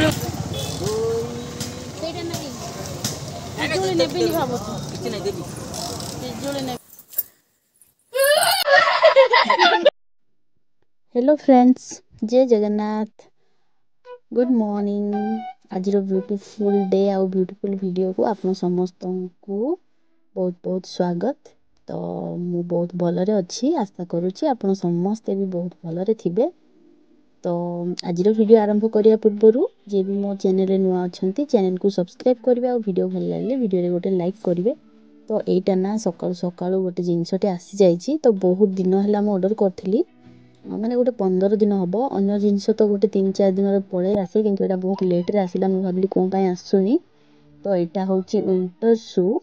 Hello friends, जय Jagannath. Good morning. आज beautiful day आउ ब्यूटीफुल वीडियो को आप समस्त को बहुत बहुत स्वागत। तो मु बहुत भलरे अच्छी, आशा करुच्ची आप समस्ते भी बहुत भलरे थिबे। तो आज वीडियो आरंभ करिया पूर्व जे भी मो चैनल नुआ अच्छा चैनल को सब्सक्राइब करेंगे और वीडियो भल लगे वीडियो गोटे लाइक करेंगे। तो यहीटा ना सकाळु सकाळु गोटे जिनसटे आसी जाइए। तो बहुत दिन है ऑर्डर करी मैंने गोटे 15 दिन हम अगर जिनस तो गोटे 3-4 दिन पलि आसे कि बहुत लेट्रे आसला। मुझे भाविली कौन आसुनी। तो यहाँ हूँ विंटर शू।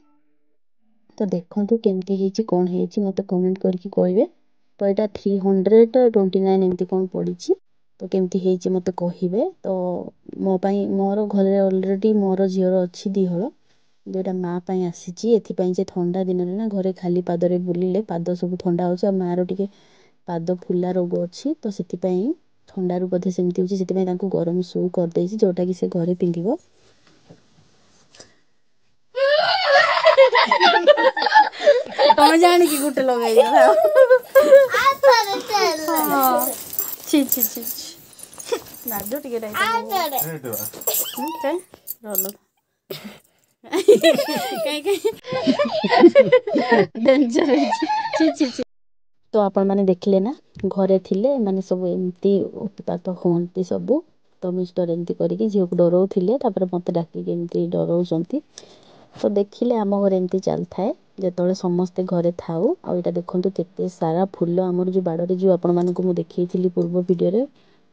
तो देखो केमती कौन है मत कमेंट करके कहे। तो यहाँ 329 एमती कौन पड़ी तो केमती मत कहे। तो मोपाई मोर घर अलरेडी मोर झीर अच्छी दिहल जोटा माँ आसी एथि ठंडा दिन में ना घरे खाली पादरे बुलिले पाद सब ठंडा हो मार टे पाद फुला रोग अच्छी। तो से ठंडारू बोधे सेमती होची से गरम शू करदे जोटा कि से घरे पिंधिब। तुम जान कि गुटे लगे छी छी छी नाजो टिके डेंजर छी छी छी। तो आपण मैंने देखले ना घरे थिले माने सब एमती उत्पात होती सबू। तो मिस्टर एमती करके झील को डराउले मत डाक एमती डराउंट। तो देखिले आम घर एमती चल थाए जो समस्ते घरे थाऊ। आ यहाँ देखो केते सारा फूल आमर जो बाड़ जो आपण मानक मुझे देखी पूर्व वीडियो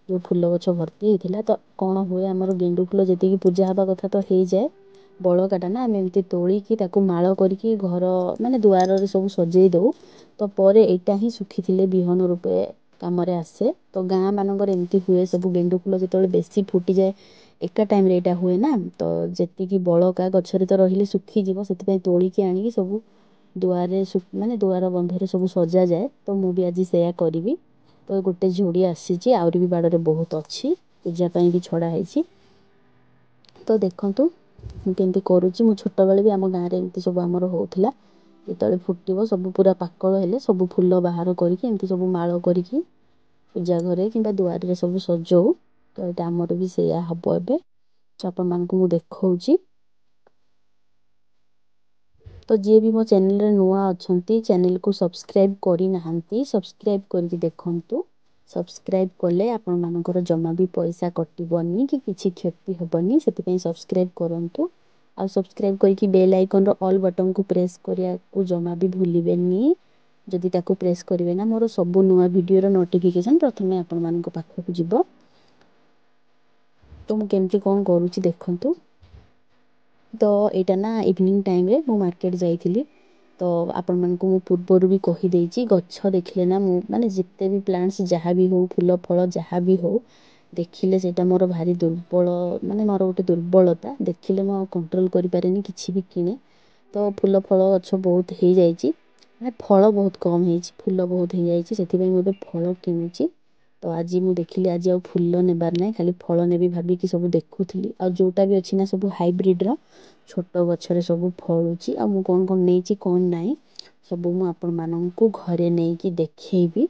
जो फूल गछ भर्ती होता। तो कौन हुए आमर गेंडु फूल जी पूजा हवा कथा तो हो जाए बड़काटा ना आम एमती तोलिकी माल करके घर माने दुआर सब सजे दऊ। तो पर यहाँ ही सुखी विहन रूपे कम आसे। तो गाँ मानक एमती हुए सब गेंडु फूल जो बेसी फुटी जाए एका टाइम रे यहाँ हुए ना। तो जी बड़का गचरे तो रही सुखीज से तोलिकी आनिकी सब दुआरे माने दुआर बंधे सब सजा जाए। तो मुझे आज से करी। तो गोटे झोड़ी आसी आहरी भी बाड़े बहुत अच्छी पूजापाई भी छड़ाई। तो देखूँ केमती करुच्ची मु छोट बेले भी आम गाँव में एमती सब आमर होता जो फुटब सब पूरा पाकल हेले सब फूल बाहर करके एमती सब माल करके पूजा घरे कि दुआरे सब सजाऊ। तो यहाँ आमर भी से हम ए आपण मानक मु देखौची। तो जी भी मो चैनल रे नुआ अच्छा चैनल को सब्सक्राइब करी नाहंती सब्सक्राइब करके देखंतु। सब्सक्राइब कले आपण मानकर जमा भी पैसा कटबनी कि किछि क्षति हेबनी से सब्सक्राइब करंतु। आ सब्सक्राइब करके बेल आइकन रो ऑल बटन को प्रेस करिया को जमा भी भूलिबेनी। जदि ताको प्रेस करिवे ना मोर सब नुआ वीडियो रो नोटिफिकेशन प्रथमे आपण मानक पाखकु जिवो। तो मु केमती कौन करूची देखंतु। तो यहाँ ना इवनिंग टाइम रे मु मार्केट जाइली। तो आपण मानक मु पूर्वर भी कही देछि गच्छ देखले ना मु माने जिते भी प्लांट्स जहाँ भी हो फूल फल जहाँ भी हो देखिले सेटा मोर भारी दुर्बल माने मोर गोटे दुर्बलता देखिले मो कंट्रोल करि पारेनी किछि भी किने। तो फूल फल गच्छ बहुत हो जाइछि माने फल बहुत कम होइछि फूल बहुत हो जाइछि सेति पई मु फल किनुछि। तो आज मुझे देखिली आज आ फूल नेबार ना खाली फल नेबी भाविकी सब देखुली। आ जोटा भी अच्छी ना सब हाइब्रिड रो छोट गछरे सब फलुची। आ मु कौन कौन नहीं कौन नाई सब मु आपण माननकु घरे नहीं कि देखैबी।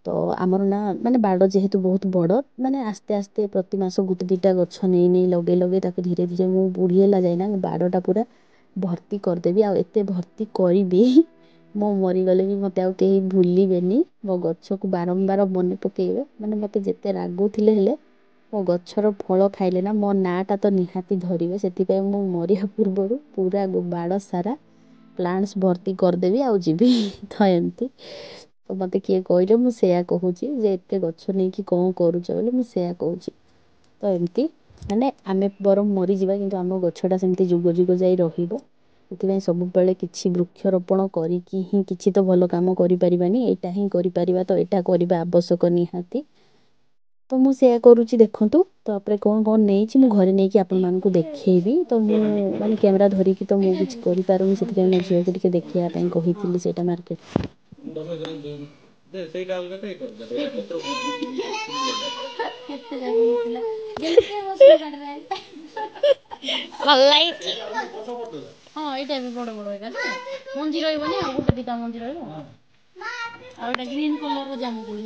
तो आमर ना माने बाड़ जेहेतु बहुत बड़ माने आस्ते आस्ते प्रति मास गुटे दुटा गछ नहीं नहीं लगे लगे ताके धीरे धीरे मु बुढ़ीला जाए ना बाड़टा पूरा भर्ती करदेवी। आ एते भर्ती करी मो मरीगले भी मत आउ कहीं भूलिबेनी मो गछ को बारंबार मन पकेइबे। माने मते जेते रागुथिले हेले मो गछर फल खाइले ना मो नाटा तो निहाती धरिबे सेति मु मरिया पूर्व पूरा बाड़ सारा प्लांट्स भर्ती करदेवी आउ जीवी। तो एमती तो मत किए कहले मु सेया कहूची जे एते गछ नहीं कि कौन करूछ बोले मु सेया कहूची। तो एमती माने आमे बरम मरी जिबा किंतु आम गछटा सेमती जुग जुग जाई रहिबो। से सब बेले किछि वृक्षरोपण करिकी ही किछि तो भल काम करि परिबानी एटा ही करि परिबा। तो एटा करबा आवश्यक निहाती। तो मु सेया करूची देखंतु। तो आपरे कौन कौन नहीं मु घरे नहीं कि आपण मानकु देखैबी। तो मु माने कैमरा धरी कि तो मु किछि करि पारुनी सेति मु झियो को टिके देखिया पई कहिथिली सेटा मार्केट। हाँ ये बड़ बड़ मंजी रही गोटे दीटा मंजी रहा ग्रीन कलर जामुकोली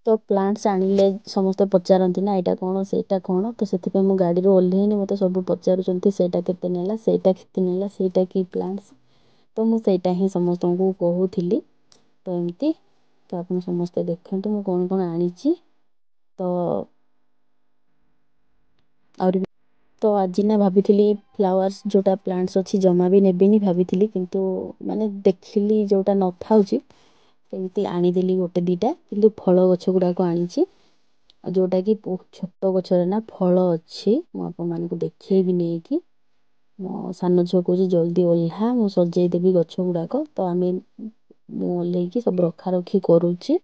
तो प्लांट्स आनिले समस्ते पचारती ना यहाँ कौन सेटा कौन तो से गाड़ी ओह्लैनी मत सब पचारूँ सेटा केते नेला सेटा केते नेला सेटा कि प्लांट्स तो मुझे ही समस्त को कहूली तो एमती तो आप समस्ते देखते मुझे कौन कौन आनी तो और तो आज ना भाभी फ्लावर्स जोटा प्लांट्स अच्छी जमा भी नेबिनी भाभी किंतु माने देखिली जोटा न था सेमती आनीदेली गोटे दीटा किंतु फल गछ गुड़ाक आनी जोटा कि छोट गचर ना फल अच्छी मुझे देखी नहीं कि मो सान झील कह जल्दी ओह्ला मु सजेदेवी गछ गुड़ाक तो आम ओह्लैकी सब रखा रखी करुच्ची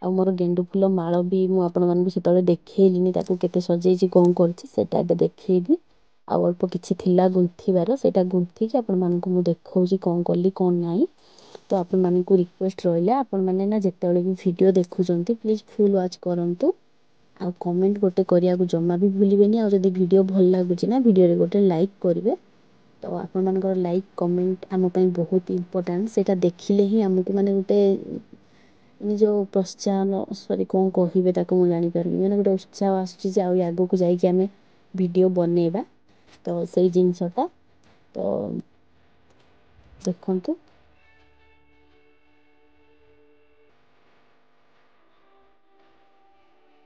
आ मोर गेंडु फूल माल भी मुझे से देखनी केते सजे कौन करटा देखी आ अल्प किसी थिला गुंथार से गुंथिकी आपको देखा कौन कली कौन ना तो आपण मानक रिक्वेस्ट रहा आपण मैंने ना जिते भी वीडियो देखुंत प्लीज फुल वाच करूँ आ कमेंट गोटे करने को जमा भी भूलें आ जब वीडियो भल लगुच ना वीडियो रे गोटे लाइक करेंगे तो आपण मानकर लाइक कमेंट आम बहुत इम्पोर्टाट से देखिले ही आमको माने गोटे जो प्रोत्साहन सॉरी कौन कहे मुझे जापर मैंने गोटे उत्साह आग को जाकि आम वीडियो बनइबा तो से जिनसटा तो देखु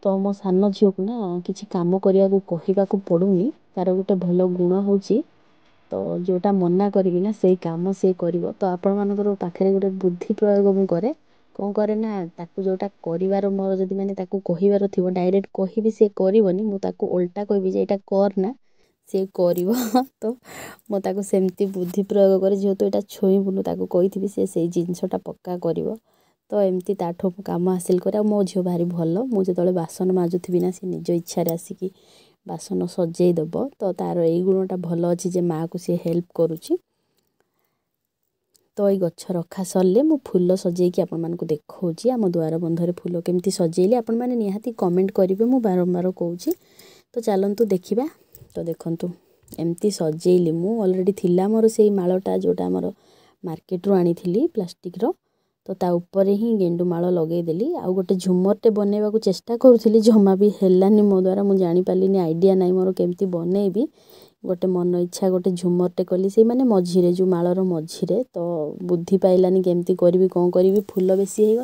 तो मो सान झील को ना किसी कम करने को कहवाक पड़ूनी तार गोटे भल गुण हूँ तो जोटा मना करी ना से कम सी कर तो आपण मानकर पाखे गोटे बुद्धि प्रयोग मु करे कौन करे ना ताकू जोटा कर मोर जब मैंने कहबार थी डायरेक्ट कहि सी करनी मुझे उल्टा कहबी जे करना सी कर तो मुझे सेमती बुद्धि प्रयोग कर जेहेतु यहाँ छुईबुनु ताकू कही से जिनसटा पक्का कर तो एमती ताठू कम हासिल कर मो झील भारी भल मुझे जो बासन माजुथी ना सी निज इच्छा आसिकी बासन सजेदेव तो तार यही गुणटा भल अच्छी जे माँ को सी हेल्प करुच्ची तो ये गछ रखा सरले मु फूल सजेकी आपण मानकु देखौची आम द्वार बंधरे फूल केमती सजेली आपण माने निहाती कमेंट करिवे मु बारंबार कहूची तो चलंतु देखिबा तो देखंतु एमती सजेली मु ऑलरेडी थिला मोर सेई माळटा जोटा हमर मार्केट रो आनी थिली प्लास्टिक रो तो ता ऊपर ही गेंडु माळ लगे देली आ गोटे झुमरटे बनैबा को चेष्टा करूथिली जमा भी हेलानी मो द्वारा मु जानि पालिनी आइडिया नाइ मोर केमती बनैबी गोटे मन इच्छा गोटे झुमरटे कली से माने मझिरे जो माळर मझिरे तो बुद्धि पाइलानी केमती करबी कोन करबी फूल बेसी हे